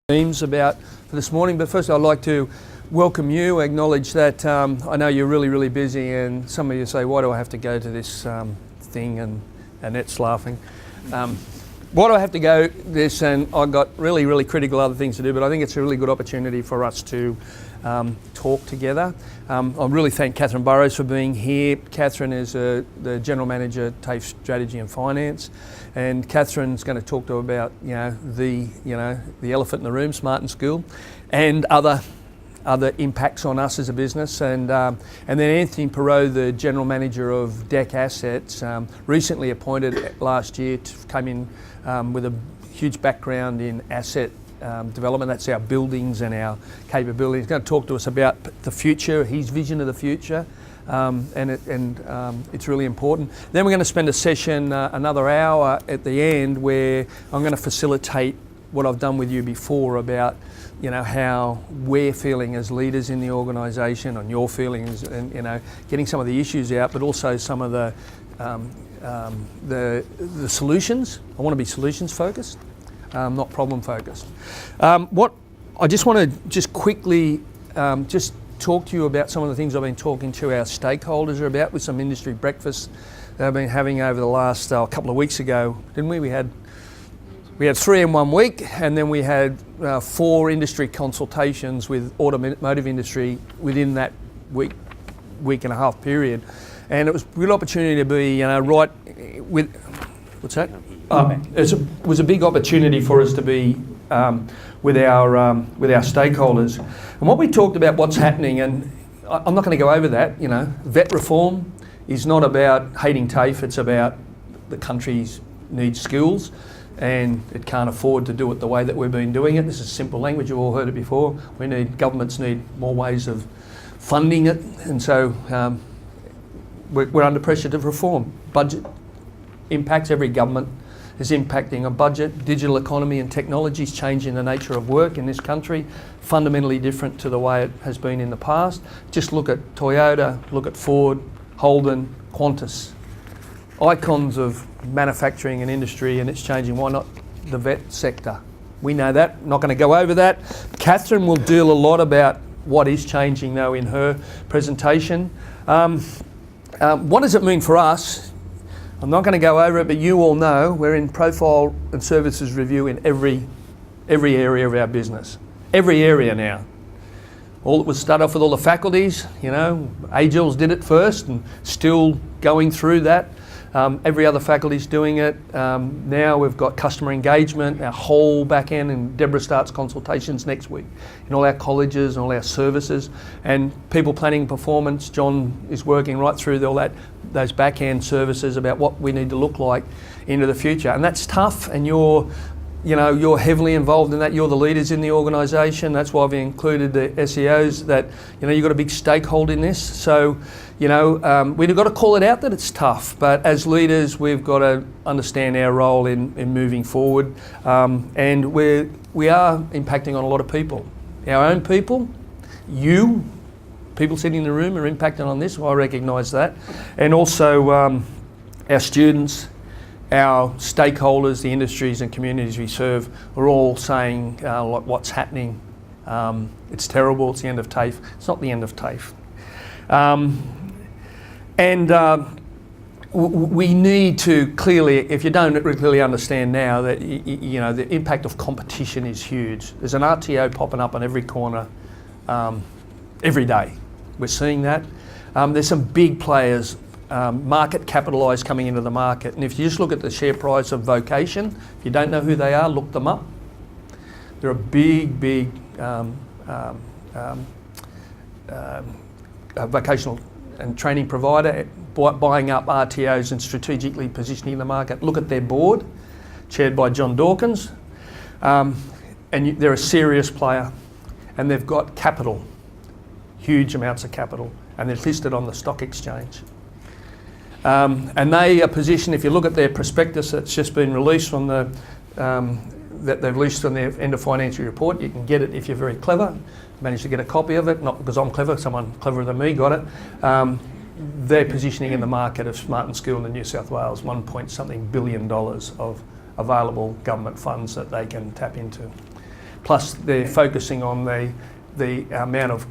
themes about for this morning, but first I'd like to welcome you, acknowledge that I know you're really busy, and some of you say, why do I have to go to this thing, and Annette's laughing. Why do I have to go this, and I've got really critical other things to do, but I think it's a really good opportunity for us to talk together. I really thank Catherine Burrows for being here. Catherine is the General Manager, TAFE Strategy and Finance, and Catherine's going to talk to about the elephant in the room, Smart in School, and other impacts on us as a business, and then Anthony Perot, the General Manager of DEC Assets, recently appointed last year, came in with a huge background in asset development. That's our buildings and our capabilities. He's going to talk to us about the future, his vision of the future, and it's really important. Then we're going to spend a session, another hour at the end, where I'm going to facilitate what I've done with you before about how we're feeling as leaders in the organisation, and your feelings, and getting some of the issues out, but also some of the solutions. I want to be solutions focused, not problem focused. What I just want to quickly just talk to you about some of the things I've been talking to our stakeholders about with some industry breakfasts that I've been having over the last couple of weeks ago, didn't we? We had 3 in 1 week, and then we had 4 industry consultations with automotive industry within that week and a half period, and it was a good opportunity to be right with what's that? It was a big opportunity for us to be with our stakeholders, and what we talked about, what's happening, and I'm not going to go over that. Vet reform is not about hating TAFE; it's about the country's needs skills, and it can't afford to do it the way that we've been doing it. This is simple language, you've all heard it before. Governments need more ways of funding it, and so we're under pressure to reform. Budget impacts, every government is impacting a budget. Digital economy and technology is changing the nature of work in this country, fundamentally different to the way it has been in the past. Just look at Toyota, look at Ford, Holden, Qantas. Icons of manufacturing and industry, and it's changing. Why not the vet sector? We know that. Not going to go over that. Catherine will deal a lot about what is changing, though, in her presentation. What does it mean for us? I'm not going to go over it, but you all know we're in profile and services review in every area of our business. Every area now. All it was start off with all the faculties. AGILs did it first, and still going through that. Every other faculty's doing it. Now we've got customer engagement, our whole back end, and Deborah starts consultations next week in all our colleges and all our services, and people planning performance. John is working right through those back end services about what we need to look like into the future, and that's tough. And you're heavily involved in that. You're the leaders in the organisation. That's why I've included the SEOs. That you've got a big stakeholder in this. So we've got to call it out that it's tough. But as leaders, we've got to understand our role in moving forward. And we are impacting on a lot of people. Our own people, people sitting in the room are impacting on this. I recognise that, and also our students. Our stakeholders, the industries and communities we serve, are all saying what's happening. It's terrible. It's the end of TAFE. It's not the end of TAFE. We need to clearly, if you don't clearly understand now, that the impact of competition is huge. There's an RTO popping up on every corner every day. We're seeing that. There's some big players, market capitalised, coming into the market, and if you just look at the share price of Vocation, if you don't know who they are, look them up. They're a big vocational and training provider, buying up RTOs and strategically positioning the market. Look at their board, chaired by John Dawkins, and they're a serious player, and they've got capital, huge amounts of capital, and they're listed on the stock exchange. And they are positioned, if you look at their prospectus that's just been released from that they've released on their end of financial report. You can get it if you're very clever. Managed to get a copy of it, not because I'm clever, someone cleverer than me got it. They're positioning in the market of Smart in School in New South Wales, $1 billion of available government funds that they can tap into. Plus they're focusing on the amount of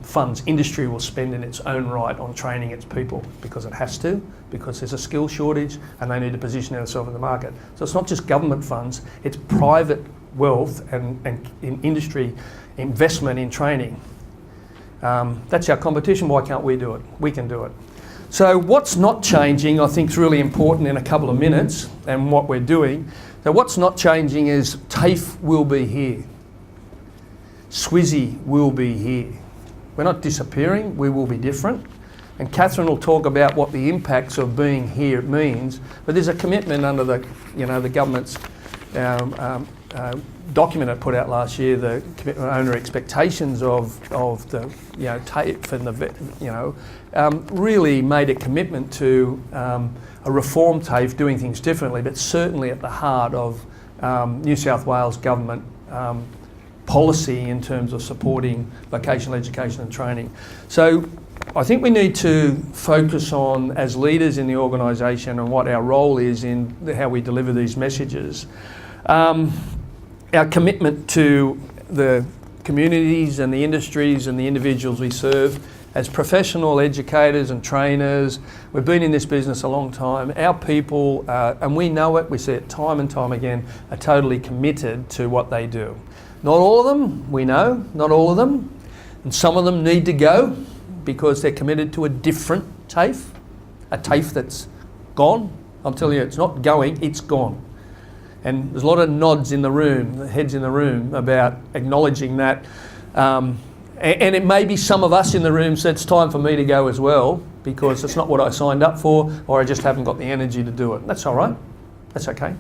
funds industry will spend in its own right on training its people, because it has to, because there's a skill shortage and they need to position themselves in the market. So it's not just government funds, it's private wealth and in industry investment in training. That's our competition. Why can't we do it? We can do it. So what's not changing, I think, is really important in a couple of minutes, and what we're doing. So what's not changing is TAFE will be here. SWSi will be here. We're not disappearing, we will be different. And Catherine will talk about what the impacts of being here means, but there's a commitment under the government's document it put out last year, the commitment owner expectations of the TAFE and the really made a commitment to a reform TAFE, doing things differently, but certainly at the heart of New South Wales government policy in terms of supporting vocational education and training. So I think we need to focus on, as leaders in the organisation, and what our role is in how we deliver these messages. Our commitment to the communities and the industries and the individuals we serve as professional educators and trainers. We've been in this business a long time. Our people, and we know it, we see it time and time again, are totally committed to what they do. Not all of them, we know, not all of them. And some of them need to go because they're committed to a different TAFE, a TAFE that's gone. I'm telling you, it's not going, it's gone. And there's a lot of nods in the room, heads in the room, about acknowledging that. And it may be some of us in the room say it's time for me to go as well, because it's not what I signed up for, or I just haven't got the energy to do it. That's all right. That's okay.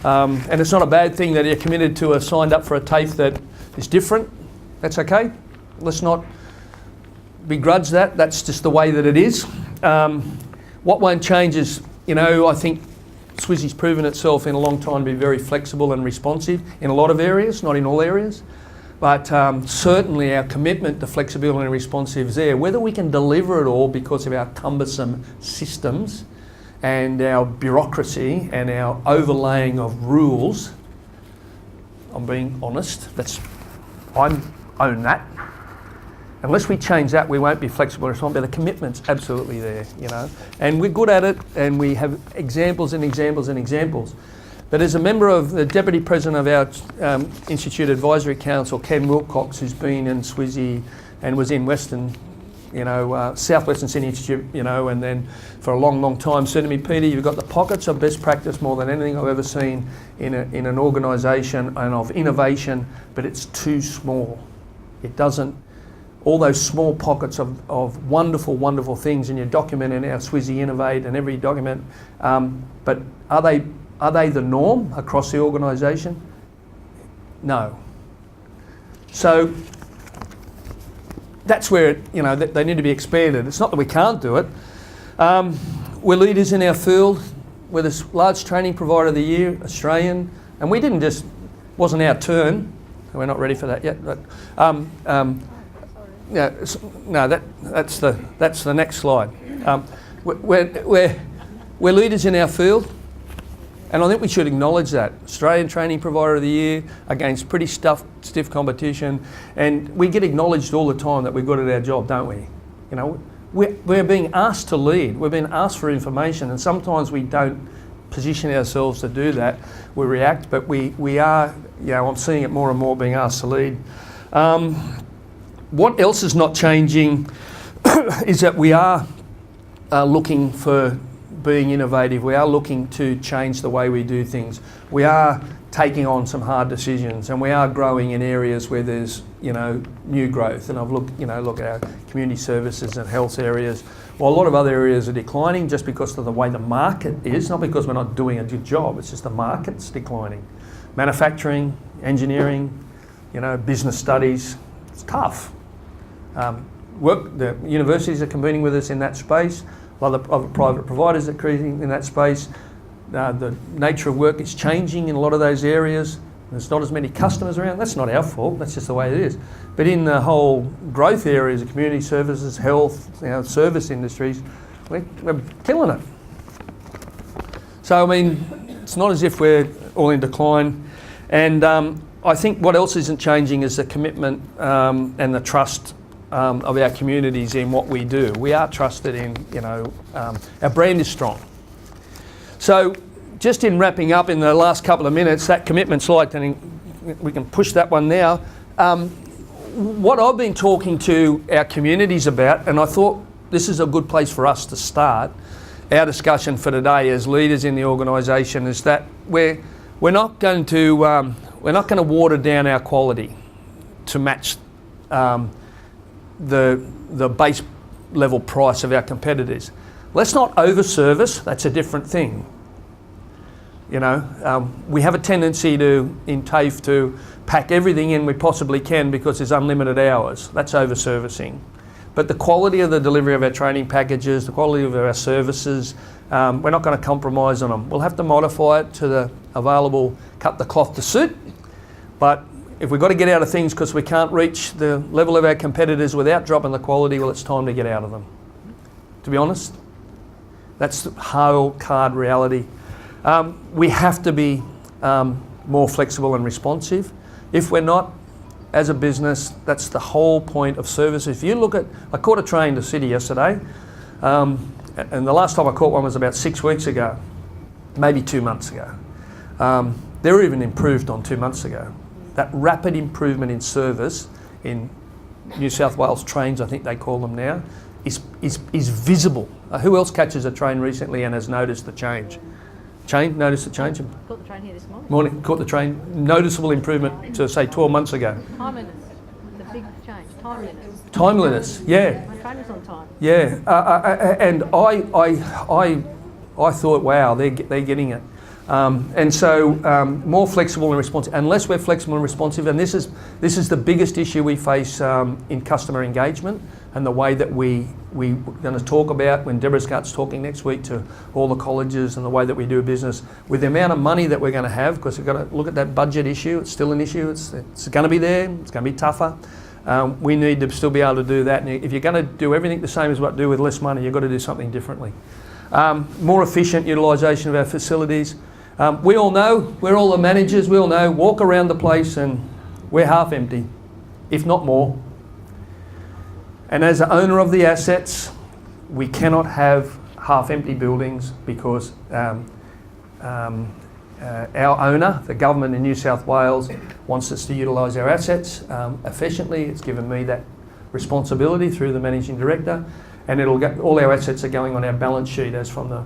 And it's not a bad thing that you're committed to, signed up for a TAFE that is different. That's okay. Let's not begrudge that. That's just the way that it is. What won't change is, I think SWSi's proven itself in a long time to be very flexible and responsive in a lot of areas, not in all areas. But certainly our commitment to flexibility and responsive is there. Whether we can deliver it all because of our cumbersome systems and our bureaucracy and our overlaying of rules, I'm being honest, I own that. Unless we change that, we won't be flexible and responsive, but the commitment's absolutely there, And we're good at it, and we have examples and examples and examples. But as a member of the Deputy President of our Institute Advisory Council, Ken Wilcox, who's been in SWSi and was in Western, Southwestern Sydney Institute, and then for a long, long time, said to me, Peter, you've got the pockets of best practice more than anything I've ever seen in an organisation and of innovation, but it's too small. It doesn't. All those small pockets of wonderful, wonderful things, and you document in our SWSi Innovate and every document, but are they the norm across the organisation? No. So that's where they need to be expanded. It's not that we can't do it. We're leaders in our field. We're the large training provider of the year, Australian, and we didn't just, wasn't our turn. We're not ready for that yet, but. That's the next slide. We're leaders in our field, and I think we should acknowledge that. Australian Training Provider of the Year against pretty stiff competition, and we get acknowledged all the time that we're good at our job, don't we? We're being asked to lead. We're being asked for information, and sometimes we don't position ourselves to do that. We react, but we are. I'm seeing it more and more, being asked to lead. What else is not changing is that we are looking for being innovative. We are looking to change the way we do things. We are taking on some hard decisions, and we are growing in areas where there's new growth. And I've looked at our community services and health areas. While a lot of other areas are declining just because of the way the market is, not because we're not doing a good job. It's just the market's declining. Manufacturing, engineering, business studies. It's tough. The universities are competing with us in that space. A lot of private providers are competing in that space. The nature of work is changing in a lot of those areas. There's not as many customers around. That's not our fault. That's just the way it is. But in the whole growth areas of community services, health, service industries, we're killing it. So, it's not as if we're all in decline. And I think what else isn't changing is the commitment and the trust of our communities in what we do. We are trusted in, our brand is strong. So just in wrapping up in the last couple of minutes, that commitment slide, we can push that one now. What I've been talking to our communities about, and I thought this is a good place for us to start our discussion for today as leaders in the organisation, is that we're not going to water down our quality to match the base level price of our competitors. Let's not over-service. That's a different thing. We have a tendency in TAFE to pack everything in we possibly can because there's unlimited hours. That's over-servicing. But the quality of the delivery of our training packages, the quality of our services, we're not going to compromise on them. We'll have to modify it to the available, cut the cloth to suit. But if we've got to get out of things because we can't reach the level of our competitors without dropping the quality, well, it's time to get out of them. To be honest, that's the hard reality. We have to be more flexible and responsive. If we're not, as a business, that's the whole point of service. If you look at, I caught a train to City yesterday, and the last time I caught one was about 6 weeks ago, maybe 2 months ago. They were even improved on 2 months ago. That rapid improvement in service in New South Wales trains, I think they call them now, is visible. Who else catches a train recently and has noticed the change? Noticed the change? Caught the train here this morning. Caught the train. Noticeable improvement to, say, 12 months ago. Timeliness. The big change. Timeliness. Timeliness, yeah. My train was on time. Yeah. And I thought, wow, they're getting it. And so more flexible and responsive. Unless we're flexible and responsive, and this is the biggest issue we face in customer engagement, and the way that we're going to talk about when Deborah starts talking next week to all the colleges, and the way that we do business with the amount of money that we're going to have, because we've got to look at that budget issue. It's still an issue. It's going to be there. It's going to be tougher. We need to still be able to do that. And if you're going to do everything the same as what do with less money, you've got to do something differently. More efficient utilisation of our facilities. We all know, we're all the managers, we all know, walk around the place and we're half empty, if not more. And as the owner of the assets, we cannot have half empty buildings because our owner, the government in New South Wales, wants us to utilise our assets efficiently. It's given me that responsibility through the Managing Director, and all our assets are going on our balance sheet as from the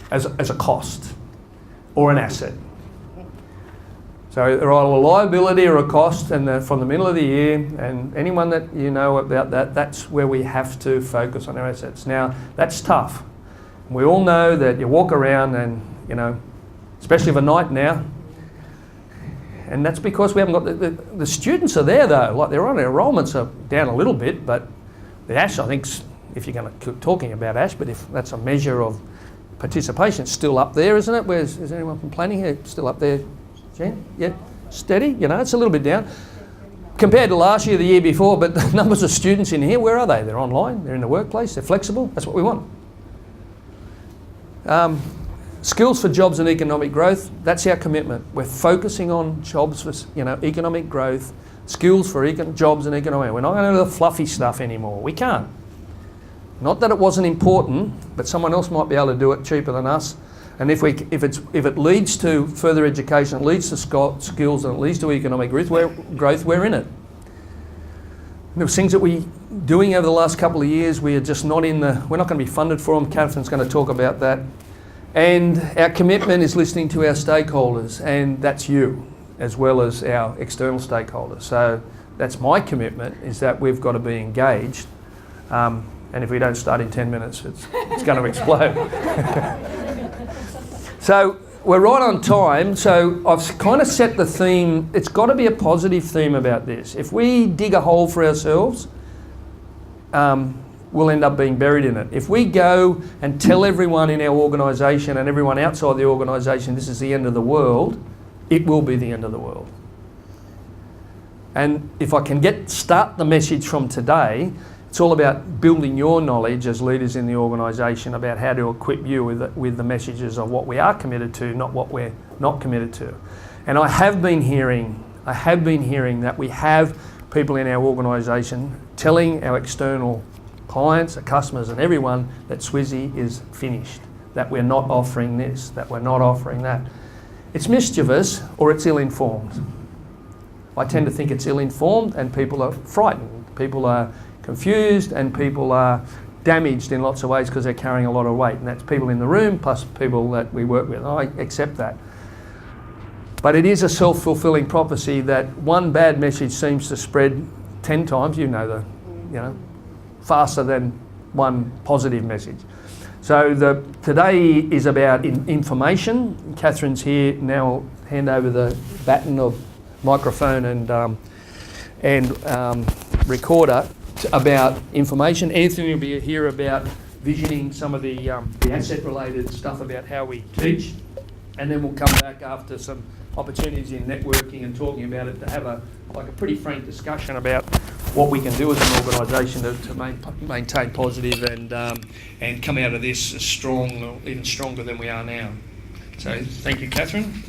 as a cost or an asset. So they're either a liability or a cost, and from the middle of the year, and anyone that you know about that, that's where we have to focus on our assets. Now, that's tough. We all know that you walk around and, especially of a night now, and that's because we haven't got the students are there though, like they're on, enrollments are down a little bit, but the ASH, I think, if you're going to keep talking about ASH, but if that's a measure of participation, it's still up there, isn't it? Is anyone complaining here? Still up there, Jen? Yeah, steady, it's a little bit down. Compared to last year, the year before, but the numbers of students in here, where are they? They're online, they're in the workplace, they're flexible, that's what we want. Skills for jobs and economic growth, that's our commitment. We're focusing on jobs for economic growth, skills for jobs and economic. We're not going to do the fluffy stuff anymore. We can't. Not that it wasn't important, but someone else might be able to do it cheaper than us. And if it leads to further education, it leads to skills, and it leads to economic growth, we're in it. There were things that we're doing over the last couple of years, we are just not in we're not going to be funded for them. Catherine's going to talk about that. And our commitment is listening to our stakeholders, and that's you, as well as our external stakeholders. So that's my commitment, is that we've got to be engaged. And if we don't start in 10 minutes, it's going to explode. So we're right on time. So I've kind of set the theme. It's got to be a positive theme about this. If we dig a hole for ourselves, we'll end up being buried in it. If we go and tell everyone in our organisation and everyone outside the organisation this is the end of the world, it will be the end of the world. And if I can start the message from today, It's all about building your knowledge as leaders in the organisation about how to equip you with the messages of what we are committed to, not what we're not committed to. And I have been hearing that we have people in our organisation telling our external clients, our customers and everyone that SWSi is finished, that we're not offering this, that we're not offering that. It's mischievous or it's ill-informed. I tend to think it's ill-informed and people are frightened. People are confused and people are damaged in lots of ways because they're carrying a lot of weight. And that's people in the room plus people that we work with. I accept that. But it is a self-fulfilling prophecy that one bad message seems to spread 10 times, faster than one positive message. So today is about information. Catherine's here now. I'll hand over the baton of microphone and recorder about information. Anthony will be here about visioning some of the asset-related stuff about how we teach, and then we'll come back after some opportunities in networking and talking about it to have a pretty frank discussion about what we can do as an organisation to maintain positive and come out of this strong, even stronger than we are now. So thank you, Catherine.